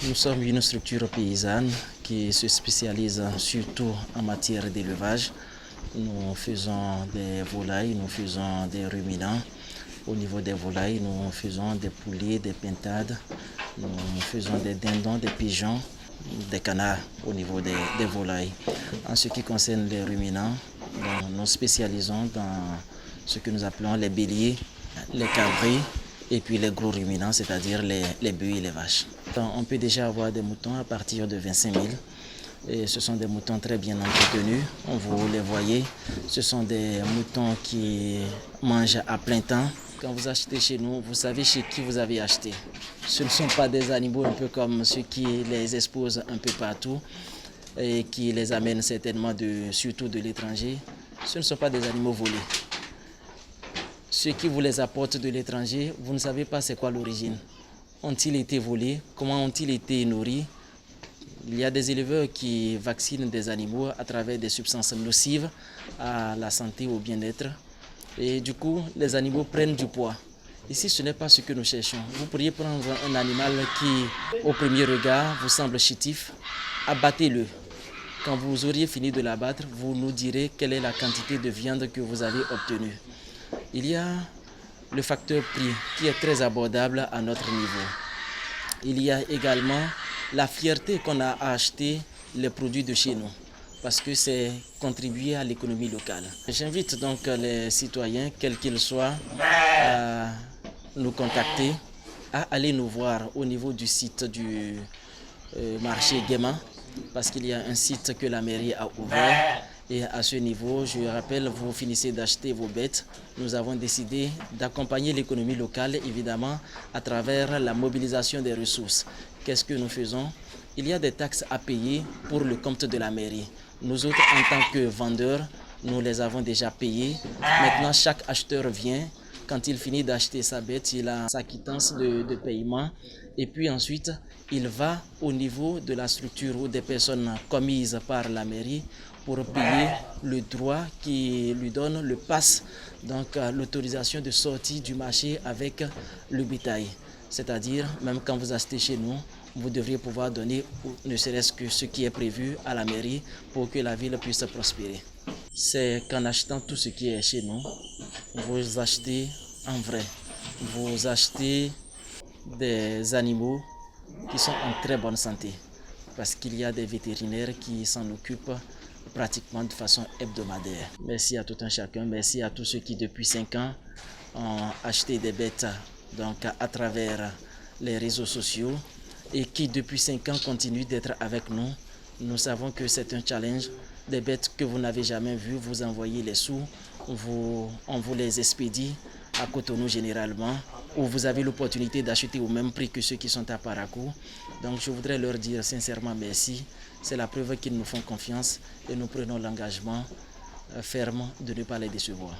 Nous sommes une structure paysanne qui se spécialise surtout en matière d'élevage. Nous faisons des volailles, nous faisons des ruminants. Au niveau des volailles, nous faisons des poulets, des pintades, nous faisons des dindons, des pigeons, des canards au niveau des volailles. En ce qui concerne les ruminants, nous spécialisons dans ce que nous appelons les béliers, les cabris et puis les gros ruminants, c'est-à-dire les bœufs et les vaches. On peut déjà avoir des moutons à partir de 25 000. Et ce sont des moutons très bien entretenus, vous les voyez. Ce sont des moutons qui mangent à plein temps. Quand vous achetez chez nous, vous savez chez qui vous avez acheté. Ce ne sont pas des animaux un peu comme ceux qui les exposent un peu partout et qui les amènent certainement surtout de l'étranger. Ce ne sont pas des animaux volés. Ceux qui vous les apportent de l'étranger, vous ne savez pas c'est quoi l'origine. Ont-ils été volés? Comment ont-ils été nourris? Il y a des éleveurs qui vaccinent des animaux à travers des substances nocives à la santé ou au bien-être. Et du coup, les animaux prennent du poids. Ici, ce n'est pas ce que nous cherchons. Vous pourriez prendre un animal qui, au premier regard, vous semble chétif. Abattez-le. Quand vous auriez fini de l'abattre, vous nous direz quelle est la quantité de viande que vous avez obtenue. Il y a le facteur prix qui est très abordable à notre niveau. Il y a également la fierté qu'on a à acheter les produits de chez nous, parce que c'est contribuer à l'économie locale. J'invite donc les citoyens, quels qu'ils soient, à nous contacter, à aller nous voir au niveau du site du marché Guéma, parce qu'il y a un site que la mairie a ouvert. Et à ce niveau, je rappelle, vous finissez d'acheter vos bêtes. Nous avons décidé d'accompagner l'économie locale, évidemment, à travers la mobilisation des ressources. Qu'est-ce que nous faisons? Il y a des taxes à payer pour le compte de la mairie. Nous autres, en tant que vendeurs, nous les avons déjà payées. Maintenant, chaque acheteur vient. Quand il finit d'acheter sa bête, il a sa quittance de paiement. Et puis ensuite, il va au niveau de la structure ou des personnes commises par la mairie pour payer le droit qui lui donne le pass, donc l'autorisation de sortie du marché avec le bétail. C'est-à-dire, même quand vous achetez chez nous, vous devriez pouvoir donner ne serait-ce que ce qui est prévu à la mairie pour que la ville puisse prospérer. C'est qu'en achetant tout ce qui est chez nous, vous achetez en vrai. Vous achetez des animaux qui sont en très bonne santé, parce qu'il y a des vétérinaires qui s'en occupent pratiquement de façon hebdomadaire. Merci à tout un chacun, merci à tous ceux qui depuis 5 ans ont acheté des bêtes donc à travers les réseaux sociaux et qui depuis 5 ans continuent d'être avec nous. Nous savons que c'est un challenge. Des bêtes que vous n'avez jamais vues, vous envoyez les sous, on vous les expédie à Cotonou généralement, où vous avez l'opportunité d'acheter au même prix que ceux qui sont à Parakou. Donc je voudrais leur dire sincèrement merci. C'est la preuve qu'ils nous font confiance et nous prenons l'engagement ferme de ne pas les décevoir.